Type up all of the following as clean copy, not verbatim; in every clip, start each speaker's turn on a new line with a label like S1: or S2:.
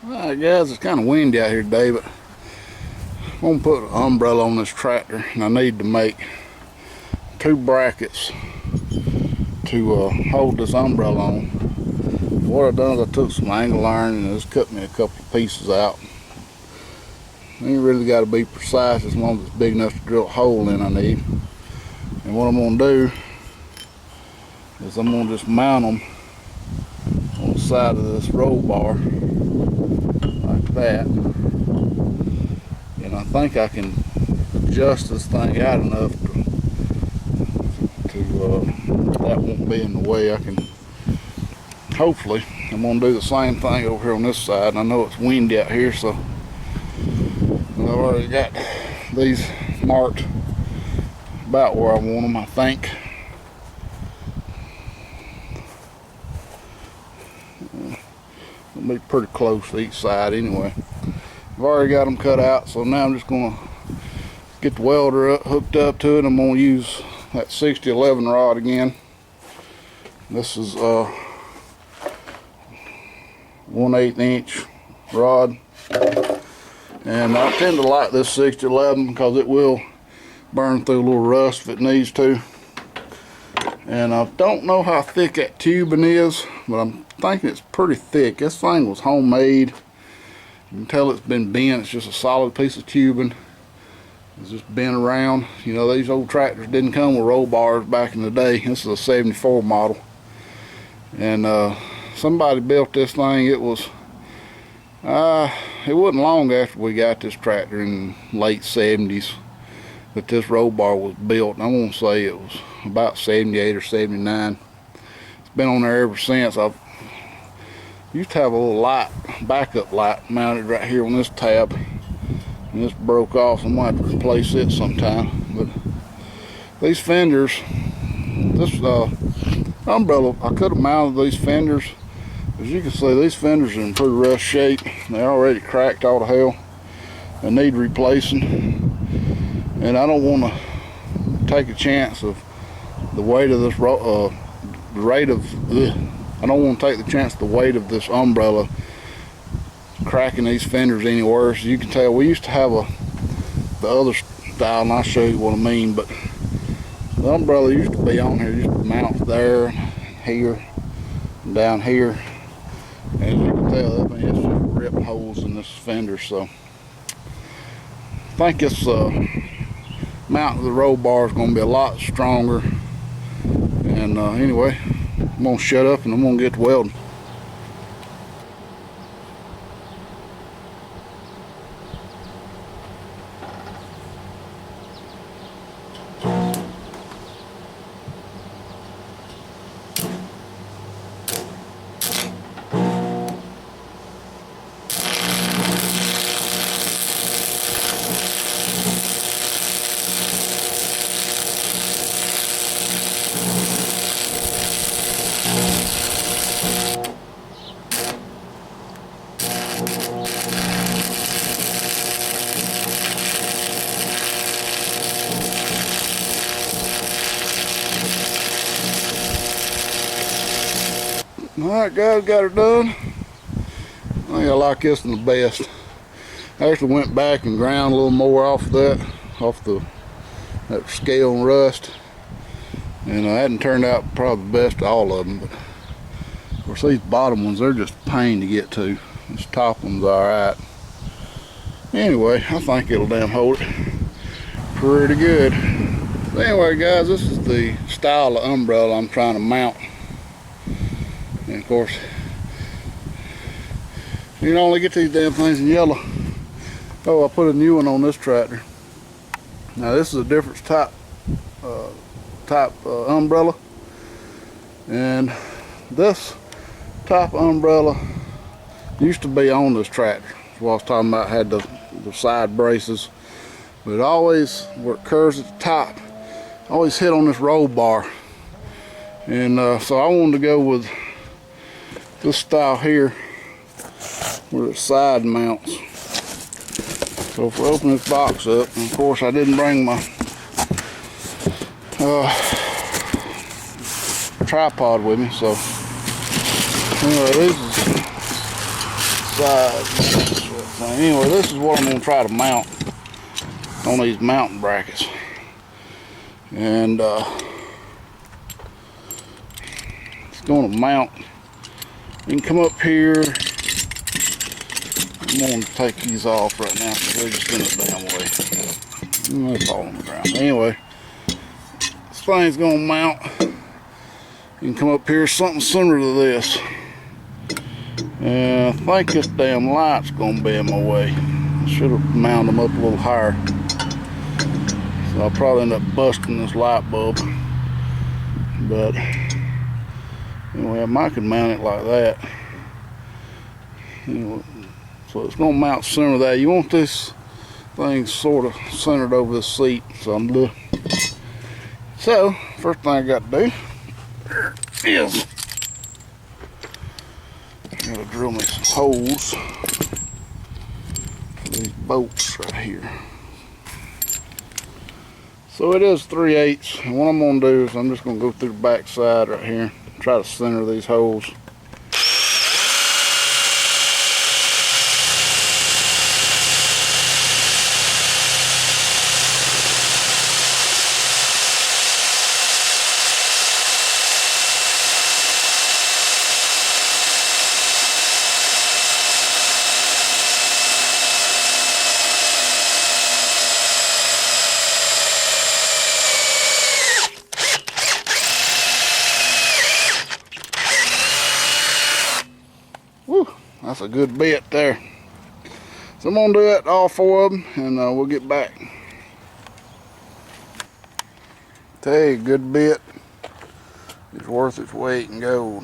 S1: Alright guys, it's kind of windy out here today, but I'm going to put an umbrella on this tractor, and I need to make 2 brackets to hold this umbrella on. What I've done is I took some angle iron and just cut me a couple of pieces out. Ain't really got to be precise as long as it's big enough to drill a hole in I need. And what I'm going to do is I'm going to just mount them on the side of this roll bar like that. And I think I can adjust this thing out enough to that won't be in the way. I can, hopefully, I'm going to do the same thing over here on this side. And I know it's windy out here, so I've already got these marked about where I want them, I think. It'll be pretty close to each side anyway. I've already got them cut out, so now I'm just going to get the welder hooked up to it. I'm going to use that 6011 rod again. This is 1/8 inch rod. And I tend to like this 6011 because it will burn through a little rust if it needs to. And I don't know how thick that tubing is, but I'm thinking it's pretty thick. This thing was homemade. You can tell it's been bent. It's just a solid piece of tubing. It's just bent around. You know, these old tractors didn't come with roll bars back in the day. This is a 74 model. And somebody built this thing. It was it wasn't long after we got this tractor in the late 70s that this roll bar was built. And I want to say it was about 78 or 79. It's been on there ever since. I used to have a little light, backup light mounted right here on this tab, and this broke off, so I'm going to have to replace it sometime. But these fenders, this umbrella, I could have mounted these fenders. As you can see, these fenders are in pretty rough shape. They're already cracked all to hell. They need replacing. And I don't want to take a chance of the weight of this, I don't want to take the chance of the weight of this umbrella cracking these fenders any worse. As you can tell, we used to have the other style, and I'll show you what I mean, but the umbrella used to be on here, used to mount there, here, and down here. As you can tell, I mean, it's just ripped holes in this fender, so I think this mount of the roll bar is going to be a lot stronger. And anyway, I'm going to shut up and I'm going to get to welding. Alright guys, got her done. I think I like this one the best. I actually went back and ground a little more off that scale and rust. And it hadn't turned out probably the best of all of them. But of course these bottom ones, they're just a pain to get to. This top one's alright. Anyway, I think it'll damn hold it pretty good. So anyway guys, this is the style of umbrella I'm trying to mount. And of course, you can only get these damn things in yellow. Oh, I put a new one on this tractor. Now this is a different type umbrella, and this type of umbrella used to be on this tractor. That's what I was talking about. Had the side braces, but it always, where it curves at the top, always hit on this roll bar. And so I wanted to go with this style here, where it side mounts. So if we open this box up, and of course I didn't bring my tripod with me, so anyway, this is sides. Anyway, this is what I'm going to try to mount on these mounting brackets. And it's going to mount. You can come up here. I'm going to take these off right now because they're just in the damn way. They fall on the ground. Anyway, this thing's going to mount. You can come up here something similar to this. And I think this damn light's going to be in my way. I should have mounted them up a little higher. So I'll probably end up busting this light bulb. But anyway, I might can mount it like that. Anyway, so it's going to mount center of that. You want this thing sort of centered over the seat. So first thing I got to do is I gotta drill me some holes for these bolts right here. So it is 3/8, and what I'm gonna do is I'm just gonna go through the back side right here, try to center these holes. Woo, that's a good bit there. So I'm gonna do that to all 4 of them, and we'll get back. Tell you, a good bit is worth its weight in gold.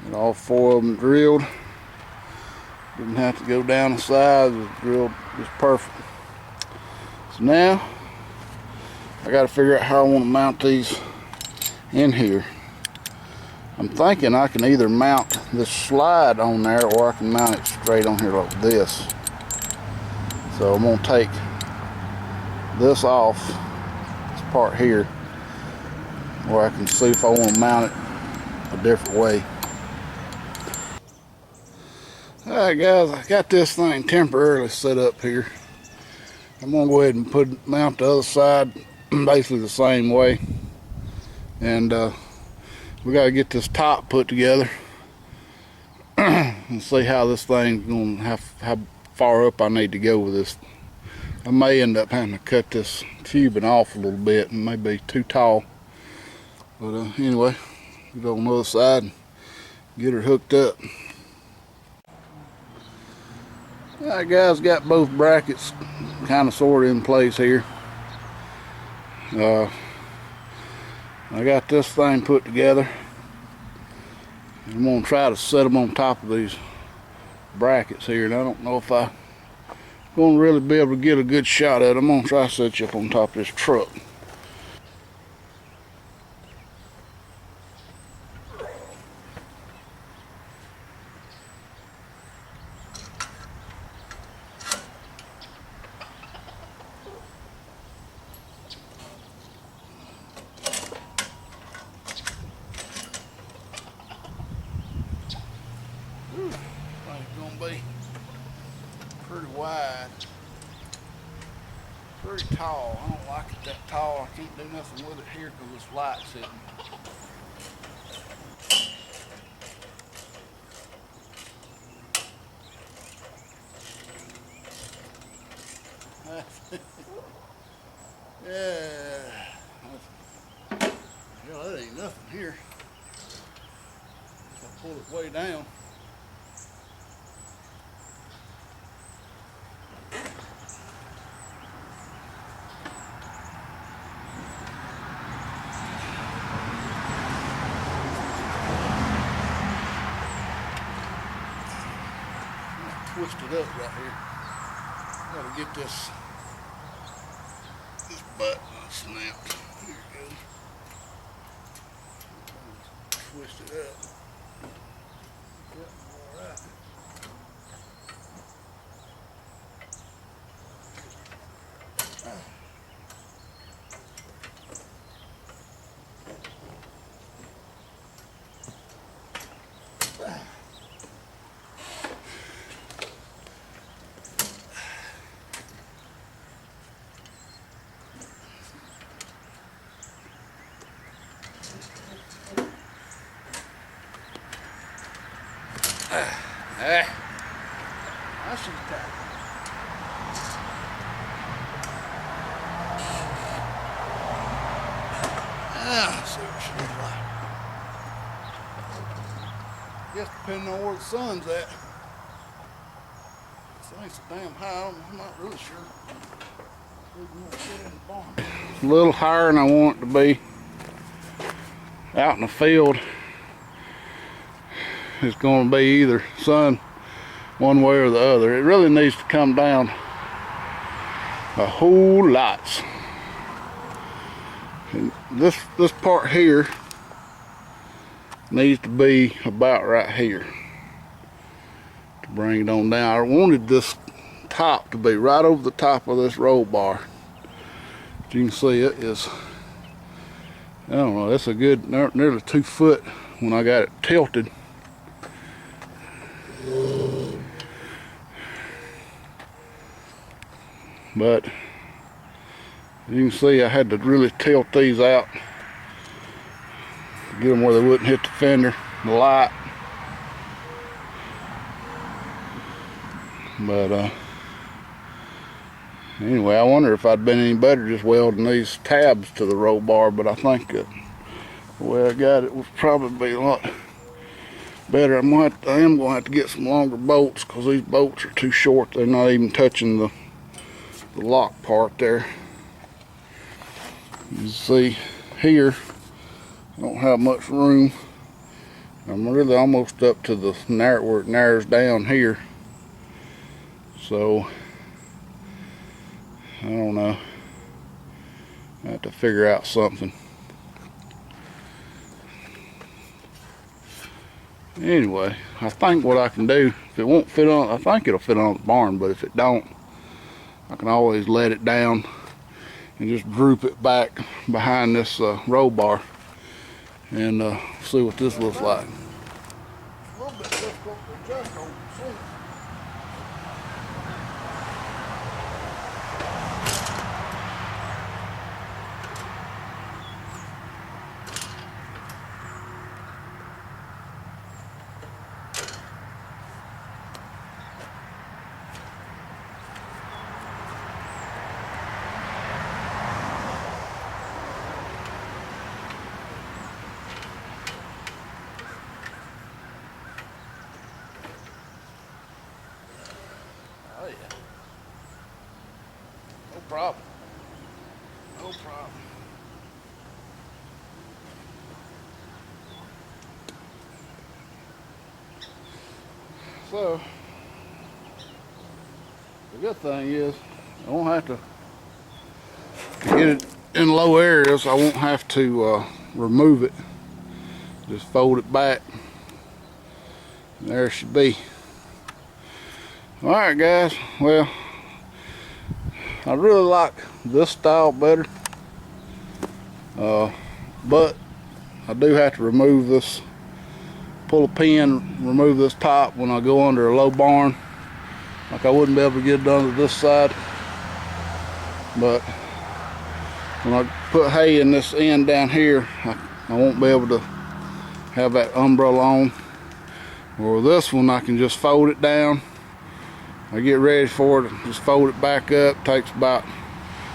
S1: Got all 4 of them drilled. Didn't have to go down the sides. It was drilled just perfect. So now I got to figure out how I want to mount these in here. I'm thinking I can either mount this slide on there, or I can mount it straight on here like this. So I'm going to take this off, this part here, or I can see if I want to mount it a different way. Alright guys, I got this thing temporarily set up here. I'm going to go ahead and mount the other side basically the same way. And we got to get this top put together and see how this thing's going to how far up I need to go with this. I may end up having to cut this tubing off a little bit, and may be too tall. But anyway, we go on the other side and get her hooked up. Alright guys, got both brackets kind of sort of in place here. I got this thing put together. I'm going to try to set them on top of these brackets here, and I don't know if I'm going to really be able to get a good shot at it. I'm going to try to set you up on top of this truck. Be pretty wide, pretty tall. I don't like it that tall. I can't do nothing with it here because this light's hitting. Yeah, hell, that ain't nothing here. I'll pull it way down. Twist it up right here. Gotta get this button snapped. Here it goes. Twist it up. Yep, all right. I should tap. Let's see what she looks like. Guess depending on where the sun's at. This thing's so damn high, I'm not really sure. A little higher than I want it to be. Out in the field, it's going to be either sun one way or the other. It really needs to come down a whole lot. And this part here needs to be about right here to bring it on down. I wanted this top to be right over the top of this roll bar. As you can see, it is, I don't know, that's a good nearly 2 foot when I got it tilted. But you can see I had to really tilt these out to get them where they wouldn't hit the fender, the light. But anyway, I wonder if I'd been any better just welding these tabs to the roll bar, but I think that the way I got it would probably be a lot better. I am going to have to get some longer bolts because these bolts are too short. They're not even touching the lock part there. You see here, I don't have much room. I'm really almost up to the where it narrows down here. So I don't know. I have to figure out something. Anyway, I think what I can do, if it won't fit on, I think it'll fit on the barn, but if it don't, I can always let it down and just droop it back behind this roll bar and see what this looks like. A little bit difficult to adjust on the seat. Oh yeah. No problem. No problem. So, the good thing is I won't have to get it in low areas. I won't have to remove it. Just fold it back. And there it should be. Alright guys, well, I really like this style better, but I do have to remove this, pull a pin, remove this top when I go under a low barn. Like I wouldn't be able to get it under this side, but when I put hay in this end down here, I won't be able to have that umbrella on. Or with this one, I can just fold it down. I get ready for it, just fold it back up. Takes about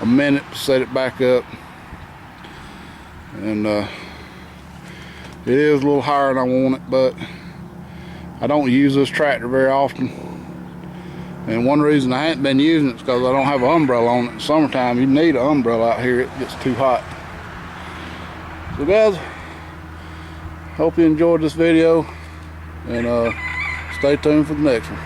S1: a minute to set it back up. And it is a little higher than I want it, but I don't use this tractor very often. And one reason I haven't been using it is because I don't have an umbrella on it. In summertime, you need an umbrella out here. It gets too hot. So guys, hope you enjoyed this video, and stay tuned for the next one.